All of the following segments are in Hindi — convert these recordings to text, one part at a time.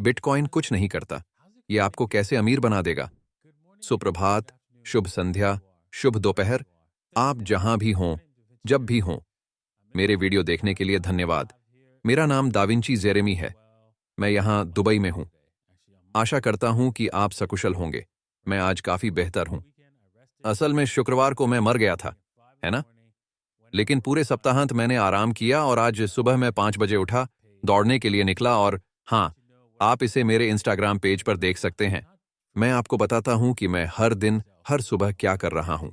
बिटकॉइन कुछ नहीं करता। ये आपको कैसे अमीर बना देगा? सुप्रभात, शुभ संध्या, शुभ दोपहर, आप जहां भी हों, जब भी हों। मेरे वीडियो देखने के लिए धन्यवाद। मेरा नाम दाविंची जेरेमी है। मैं यहां दुबई में हूं। आशा करता हूं कि आप सकुशल होंगे। मैं आज काफी बेहतर हूं। असल में शुक्रवार को मैं मर गया था, है ना? लेकिन पूरे सप्ताहांत मैंने आराम किया और आज सुबह मैं 5 बजे उठा, दौड़ने के लिए निकला और हाँ, आप इसे मेरे इंस्टाग्राम पेज पर देख सकते हैं। मैं आपको बताता हूं कि मैं हर दिन, हर सुबह क्या कर रहा हूं।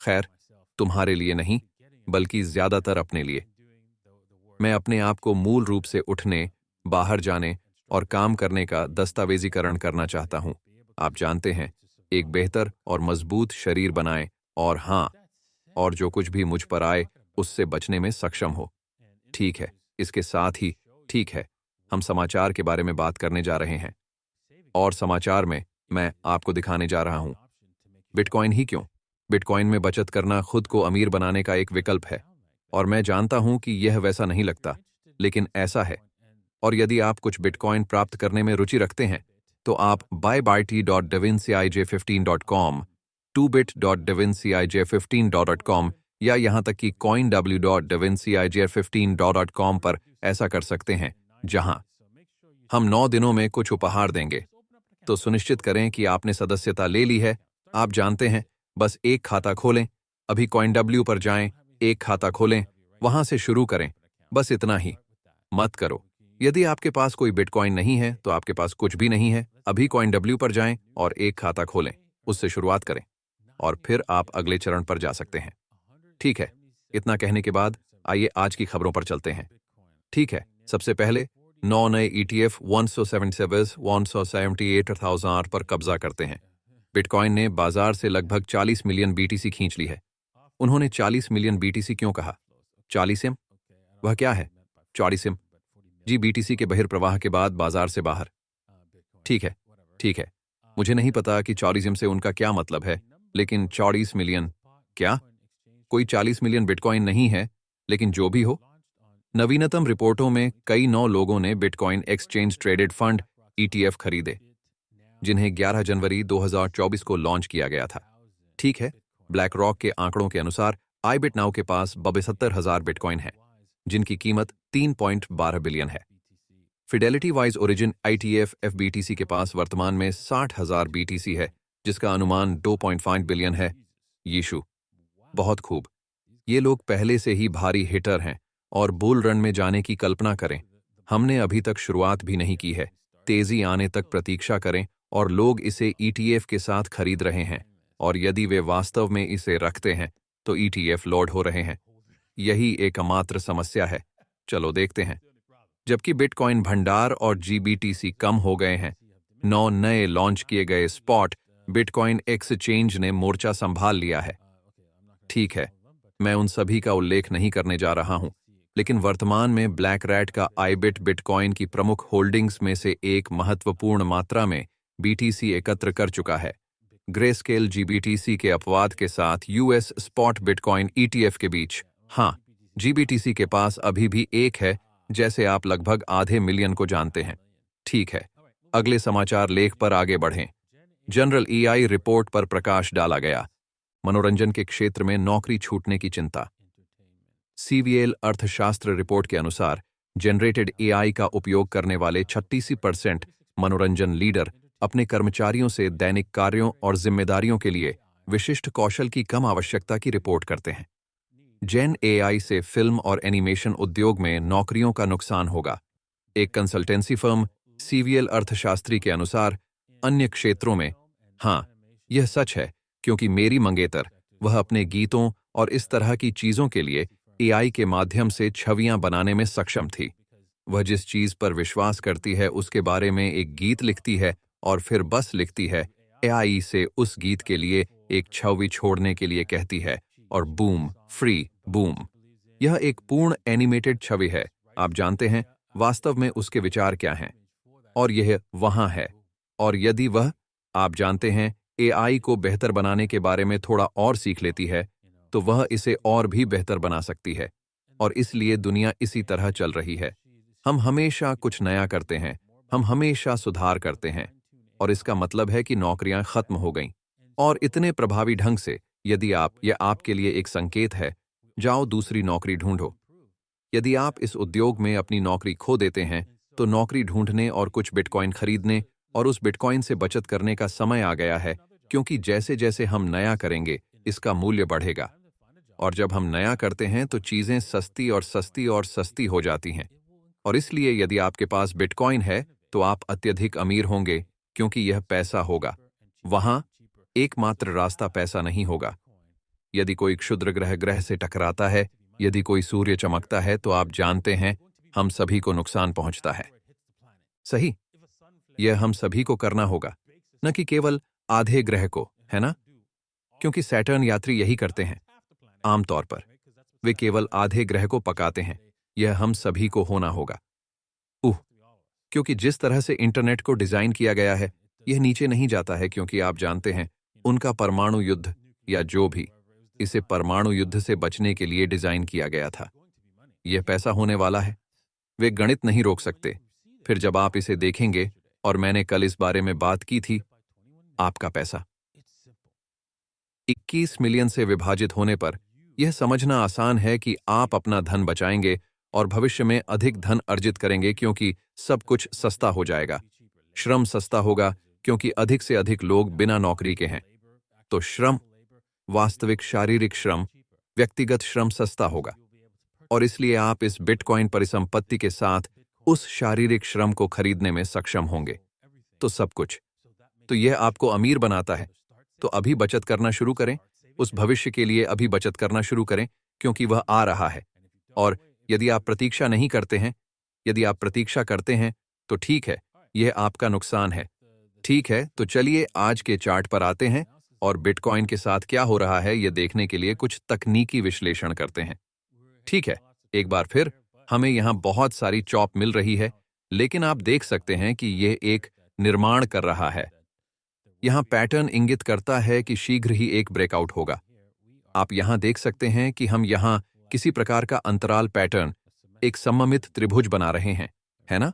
खैर, तुम्हारे लिए नहीं, बल्कि ज्यादातर अपने लिए। मैं अपने आप को मूल रूप से उठने, बाहर जाने और काम करने का दस्तावेजीकरण करना चाहता हूं। आप जानते हैं, एक बेहतर और मजबूत शरीर बनाएं और हाँ, और जो कुछ भी मुझ पर आए, उससे बचने में सक्षम हो। ठीक है, इसके साथ ही, ठीक है, हम समाचार के बारे में बात करने जा रहे हैं। और समाचार में मैं आपको दिखाने जा रहा हूं। बिटकॉइन ही क्यों? बिटकॉइन में बचत करना खुद को अमीर बनाने का एक विकल्प है। और मैं जानता हूं कि यह वैसा नहीं लगता, लेकिन ऐसा है। और यदि आप कुछ बिटकॉइन प्राप्त करने में रुचि रखते हैं, तो आप buybt.davincij15.com, 2bit.davincij15.com या यहां तक कि coinw.davincij15.com पर ऐसा कर सकते हैं, जहां हम 9 दिनों में कुछ उपहार देंगे। तो सुनिश्चित करें कि आपने सदस्यता ले ली है। आप जानते हैं, बस एक खाता खोलें, अभी coinw पर जाएं, एक खाता खोलें, वहां से शुरू करें, बस इतना ही। मत करो। यदि आपके पास कोई बिटकॉइन नहीं है, तो आपके पास कुछ भी नहीं है। अभी coinw पर जाएं और एक खाता खोलें, उससे शुरुआत करें, और फिर आप अगले चरण पर जा सकते हैं। ठीक है, इतना कहने के बाद आइए आज की खबरों पर चलते हैं। ठीक है, सबसे पहले 9 नए ETF 178,000 पर कब्जा करते हैं। बिटकॉइन ने बाजार से लगभग 40 मिलियन BTC खींच ली है। उन्होंने 40 मिलियन BTC क्यों कहा? 40M? वह क्या है? 40M? जी, BTC के बहिर्प्रवाह के बाद बाजार से बाहर। ठीक है, ठीक है। मुझे नहीं पता कि 40M से उनका क्या मतलब है, लेकिन 40 मिलियन क्या? कोई 40 मिलियन बिटकॉइन नहीं है, लेकिन जो भी हो। नवीनतम रिपोर्टों में कई 9 लोगों ने bitcoin exchange traded fund ETF खरीदे, जिन्हें 11 जनवरी 2024 को लॉन्च किया गया था। ठीक है, ब्लैक रॉक के आंकड़ों के अनुसार आईबिट नाउ के पास 72,000 बिटकॉइन है, जिनकी कीमत 3.12 बिलियन है। Fidelity wise origin ITF FBTC के पास वर्तमान में 60,000 BTC है, जिसका अनुमान 2.5 बिलियन है। यीशु, बहुत खूब। ये लोग पहले से ही भारी हिटर हैं और बुल रन में जाने की कल्पना करें। हमने अभी तक शुरुआत भी नहीं की है। तेजी आने तक प्रतीक्षा करें और लोग इसे ETF के साथ खरीद रहे हैं, और यदि वे वास्तव में इसे रखते हैं, तो ETF लोड हो रहे हैं। यही एकमात्र समस्या है। चलो देखते हैं। जबकि बिटकॉइन भंडार और GBTC कम हो गए हैं, 9 नए लॉन्च किए गए स्पॉट बिटकॉइन एक्सचेंज ने मोर्चा संभाल लिया है। ठीक है, मैं उन सभी का उल्लेख नहीं करने जा रहा हूं, लेकिन वर्तमान में ब्लैक रैट का आईबिट बिटकॉइन की प्रमुख होल्डिंग्स में से एक महत्वपूर्ण मात्रा में BTC एकत्र कर चुका है। ग्रेस्केल GBTC के अपवाद के साथ US स्पॉट बिटकॉइन ETF के बीच, हाँ, GBTC के पास अभी भी एक है, जैसे आप लगभग आधे मिलियन को जानते हैं। ठीक है, अगले समाचार लेख पर आगे बढ़ें। जनरल EI रिपोर्ट पर प्रकाश डाला गया। मनोरंजन के क्षेत्र में नौकरी छूटने की चिंता। CVL अर्थशास्त्र रिपोर्ट के अनुसार जनरेटेड AI का उपयोग करने वाले 36% मनोरंजन लीडर अपने कर्मचारियों से दैनिक कार्यों और जिम्मेदारियों के लिए विशिष्ट कौशल की कम आवश्यकता की रिपोर्ट करते हैं। जेन AI से फिल्म और एनिमेशन उद्योग में नौकरियों का नुकसान होगा। एक कंसल्टेंसी फर्म CVL अर्थशास्त्री के अनुसार अन्य क्षेत्रों में, हाँ, यह सच है, क्योंकि मेरी मंगेतर, वह अपने गीतों और इस तरह की चीजों के लिए AI के माध्यम से छवियां बनाने में सक्षम थी। वह जिस चीज पर विश्वास करती है उसके बारे में एक गीत लिखती है और फिर बस लिखती है, AI से उस गीत के लिए एक छवि छोड़ने के लिए कहती है, और बूम, फ्री, बूम। यह एक पूर्ण एनिमेटेड छवि है। आप जानते हैं वास्तव में उसके विचार क्या हैं, और यह वहां है। और यदि वह, आप जानते हैं, AI को बेहतर बनाने के बारे में थोड़ा और सीख लेती है, तो वह इसे और भी बेहतर बना सकती है। और इसलिए दुनिया इसी तरह चल रही है। हम हमेशा कुछ नया करते हैं, हम हमेशा सुधार करते हैं और इसका मतलब है कि नौकरियां खत्म हो गईं। और इतने प्रभावी ढंग से, यदि यह आपके लिए एक संकेत है, जाओ दूसरी नौकरी ढूंढो। यदि आप इस उद्योग में अपनी नौकरी खो देते हैं, तो नौकरी ढूंढने और कुछ बिटकॉइन खरीदने और उस बिटकॉइन से बचत करने का समय आ गया है, क्योंकि जैसे जैसे हम नया करेंगे, इसका मूल्य बढ़ेगा। और जब हम नया करते हैं तो चीजें सस्ती और सस्ती और सस्ती हो जाती हैं। और इसलिए यदि आपके पास बिटकॉइन है, तो आप अत्यधिक अमीर होंगे, क्योंकि यह पैसा होगा। वहां एकमात्र रास्ता पैसा नहीं होगा। यदि कोई क्षुद्र ग्रह ग्रह से टकराता है, यदि कोई सूर्य चमकता है, तो आप जानते हैं हम सभी को नुकसान पहुंचता है। सही? यह हम सभी को करना होगा, न कि केवल आधे ग्रह को, है ना? क्योंकि सैटर्न यात्री यही करते हैं। आमतौर पर वे केवल आधे ग्रह को पकाते हैं। यह हम सभी को होना होगा। क्योंकि जिस तरह से इंटरनेट को डिजाइन किया गया है, यह नीचे नहीं जाता है, क्योंकि आप जानते हैं उनका परमाणु युद्ध या जो भी, इसे परमाणु युद्ध से बचने के लिए डिजाइन किया गया था। यह पैसा होने वाला है। वे गणित नहीं रोक सकते। फिर जब आप इसे देखेंगे, और मैंने कल इस बारे में बात की थी, आपका पैसा 21 मिलियन से विभाजित होने पर यह समझना आसान है कि आप अपना धन बचाएंगे और भविष्य में अधिक धन अर्जित करेंगे, क्योंकि सब कुछ सस्ता हो जाएगा। श्रम सस्ता होगा, क्योंकि अधिक से अधिक लोग बिना नौकरी के हैं। तो श्रम, वास्तविक शारीरिक श्रम, व्यक्तिगत श्रम सस्ता होगा। और इसलिए आप इस बिटकॉइन परिसंपत्ति के साथ उस शारीरिक श्रम को खरीदने में सक्षम होंगे। तो सब कुछ। तो यह आपको अमीर बनाता है। तो अभी बचत करना शुरू करें, उस भविष्य के लिए अभी बचत करना शुरू करें, क्योंकि वह आ रहा है। और यदि आप प्रतीक्षा नहीं करते हैं, यदि आप प्रतीक्षा करते हैं, तो ठीक है, यह आपका नुकसान है। ठीक है, तो चलिए आज के चार्ट पर आते हैं और बिटकॉइन के साथ क्या हो रहा है यह देखने के लिए कुछ तकनीकी विश्लेषण करते हैं। ठीक है, एक बार फिर हमें यहां बहुत सारी चॉप मिल रही है, लेकिन आप देख सकते हैं कि यह एक निर्माण कर रहा है। यहां पैटर्न इंगित करता है कि शीघ्र ही एक ब्रेकआउट होगा। आप यहां देख सकते हैं कि हम यहां किसी प्रकार का अंतराल पैटर्न, एक सममित त्रिभुज बना रहे हैं, है ना?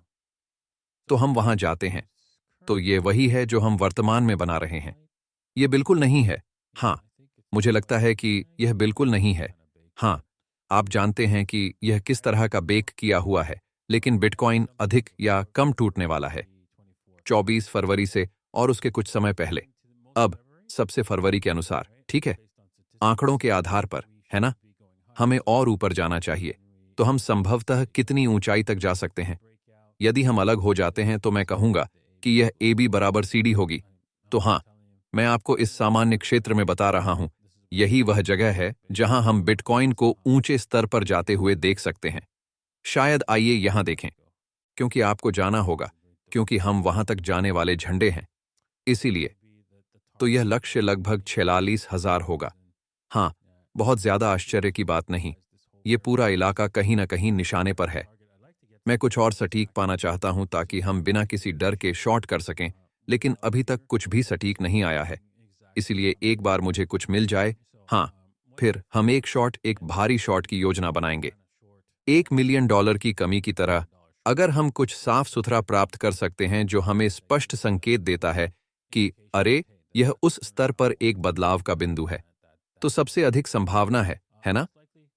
तो हम वहां जाते हैं। तो ये वही है जो हम वर्तमान में बना रहे हैं। यह बिल्कुल नहीं है। हाँ, मुझे लगता है कि यह बिल्कुल नहीं है। हाँ, आप जानते हैं कि यह किस तरह का बेक किया हुआ है, लेकिन बिटकॉइन अधिक या कम टूटने वाला है 24 फरवरी से और उसके कुछ समय पहले। अब सबसे फरवरी के अनुसार, ठीक है, आंकड़ों के आधार पर, है ना? हमें और ऊपर जाना चाहिए। तो हम संभवतः कितनी ऊंचाई तक जा सकते हैं? यदि हम अलग हो जाते हैं तो मैं कहूंगा कि यह AB बराबर CD होगी। तो हाँ, मैं आपको इस सामान्य क्षेत्र में बता रहा हूं, यही वह जगह है जहां हम बिटकॉइन को ऊंचे स्तर पर जाते हुए देख सकते हैं। शायद आइए यहां देखें, क्योंकि आपको जाना होगा, क्योंकि हम वहां तक जाने वाले झंडे हैं। इसीलिए तो यह लक्ष्य लगभग 46,000 होगा। हाँ, बहुत ज्यादा आश्चर्य की बात नहीं। यह पूरा इलाका कहीं ना कहीं निशाने पर है। मैं कुछ और सटीक पाना चाहता हूं ताकि हम बिना किसी डर के शॉर्ट कर सकें, लेकिन अभी तक कुछ भी सटीक नहीं आया है। इसलिए एक बार मुझे कुछ मिल जाए, हाँ, फिर हम एक भारी शॉर्ट की योजना बनाएंगे। $1 मिलियन की कमी की तरह, अगर हम कुछ साफ सुथरा प्राप्त कर सकते हैं जो हमें स्पष्ट संकेत देता है कि अरे, यह उस स्तर पर एक बदलाव का बिंदु है, तो सबसे अधिक संभावना है ना?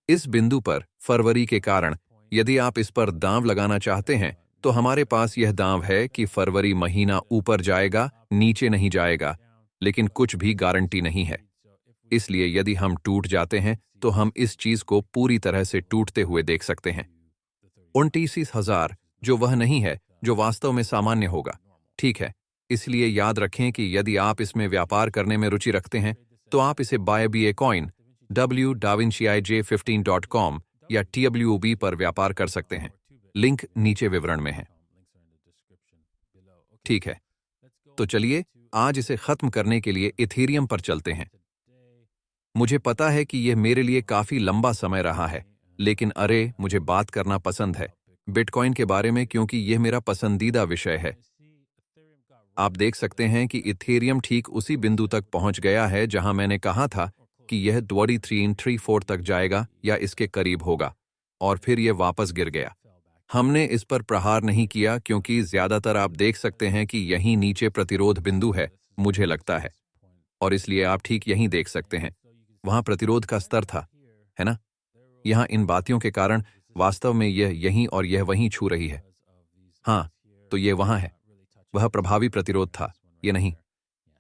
इस बिंदु पर फरवरी के कारण, यदि आप इस पर दांव लगाना चाहते हैं, तो हमारे पास यह दांव है कि फरवरी महीना ऊपर जाएगा, नीचे नहीं जाएगा, लेकिन कुछ भी गारंटी नहीं है। इसलिए यदि हम टूट जाते हैं, तो हम इस चीज को पूरी तरह से टूटते हुए देख सकते हैं। 29,000, जो वह नहीं है जो वास्तव में सामान्य होगा। ठीक है, इसलिए याद रखें कि यदि आप इसमें व्यापार करने में रुचि रखते हैं, तो आप इसे bye B a coin www.davinciij15.com या TWB पर व्यापार कर सकते हैं। लिंक नीचे विवरण में है। ठीक है, तो चलिए आज इसे खत्म करने के लिए इथेरियम पर चलते हैं। मुझे पता है कि यह मेरे लिए काफी लंबा समय रहा है, लेकिन अरे, मुझे बात करना पसंद है बिटकॉइन के बारे में, क्योंकि यह मेरा पसंदीदा विषय है। आप देख सकते हैं कि इथेरियम ठीक उसी बिंदु तक पहुंच गया है जहां मैंने कहा था कि यह 2334 तक जाएगा या इसके करीब होगा, और फिर यह वापस गिर गया। हमने इस पर प्रहार नहीं किया क्योंकि ज्यादातर आप देख सकते हैं कि यहीं नीचे प्रतिरोध बिंदु है, मुझे लगता है, और इसलिए आप ठीक यहीं देख सकते हैं, वहां प्रतिरोध का स्तर था, है ना? यहां इन बातियों के कारण वास्तव में यह यहीं और यह वहीं छू रही है। हाँ, तो ये वहां है, वह प्रभावी प्रतिरोध था, ये नहीं।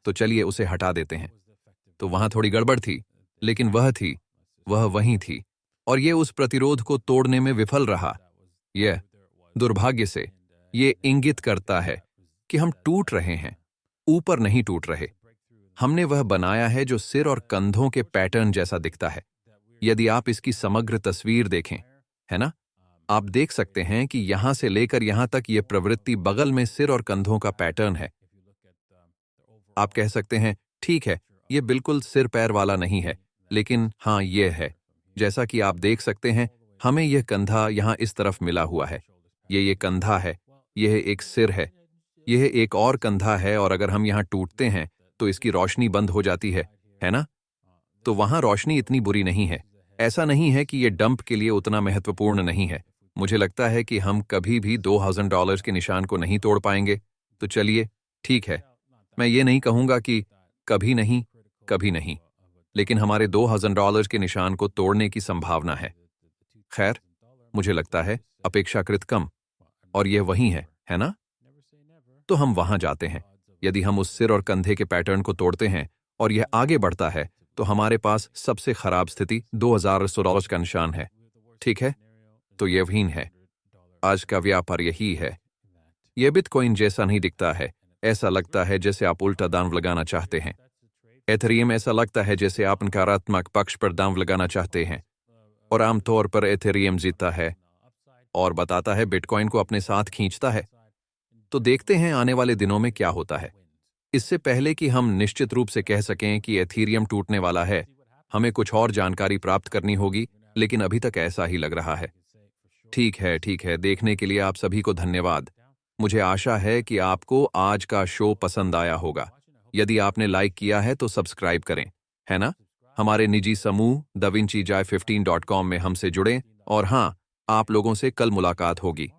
तो चलिए उसे हटा देते हैं। तो वहां थोड़ी गड़बड़ थी, लेकिन वह वहीं थी, और ये उस प्रतिरोध को तोड़ने में विफल रहा। यह दुर्भाग्य से ये इंगित करता है कि हम टूट रहे हैं, ऊपर नहीं टूट रहे। हमने वह बनाया है जो सिर और कंधों के पैटर्न जैसा दिखता है। यदि आप इसकी समग्र तस्वीर देखें, है ना, आप देख सकते हैं कि यहां से लेकर यहां तक यह प्रवृत्ति बगल में सिर और कंधों का पैटर्न है। आप कह सकते हैं, ठीक है, यह बिल्कुल सिर पैर वाला नहीं है, लेकिन हाँ, यह है। जैसा कि आप देख सकते हैं, हमें यह कंधा यहां इस तरफ मिला हुआ है। ये कंधा है, यह एक सिर है एक और कंधा है, और अगर हम यहां टूटते हैं तो इसकी रोशनी बंद हो जाती है ना? तो वहां रोशनी इतनी बुरी नहीं है। ऐसा नहीं है कि यह डंप के लिए उतना महत्वपूर्ण नहीं है। मुझे लगता है कि हम कभी भी $2000 के निशान को नहीं तोड़ पाएंगे। तो चलिए, ठीक है, मैं ये नहीं कहूंगा कि कभी नहीं, लेकिन हमारे $2000 के निशान को तोड़ने की संभावना है। खैर, मुझे लगता है अपेक्षाकृत कम, और यह वही है ना? तो हम वहां जाते हैं। यदि हम उस सिर और कंधे के पैटर्न को तोड़ते हैं और यह आगे बढ़ता है, तो हमारे पास सबसे खराब स्थिति $2100 का निशान है। ठीक है, तो यह वही है। आज का व्यापार यही है। यह बिटकॉइन जैसा नहीं दिखता है, ऐसा लगता है जैसे आप उल्टा दांव लगाना चाहते हैं। एथेरियम ऐसा लगता है जैसे आप नकारात्मक पक्ष पर दांव लगाना चाहते हैं, और आमतौर पर एथेरियम जीतता है और बताता है, बिटकॉइन को अपने साथ खींचता है। तो देखते हैं आने वाले दिनों में क्या होता है। इससे पहले कि हम निश्चित रूप से कह सकें कि एथेरियम टूटने वाला है, हमें कुछ और जानकारी प्राप्त करनी होगी, लेकिन अभी तक ऐसा ही लग रहा है। ठीक है, देखने के लिए आप सभी को धन्यवाद। मुझे आशा है कि आपको आज का शो पसंद आया होगा। यदि आपने लाइक किया है तो सब्सक्राइब करें, है ना? हमारे निजी समूह davincii15.com में हमसे जुड़ें, और हाँ, आप लोगों से कल मुलाकात होगी।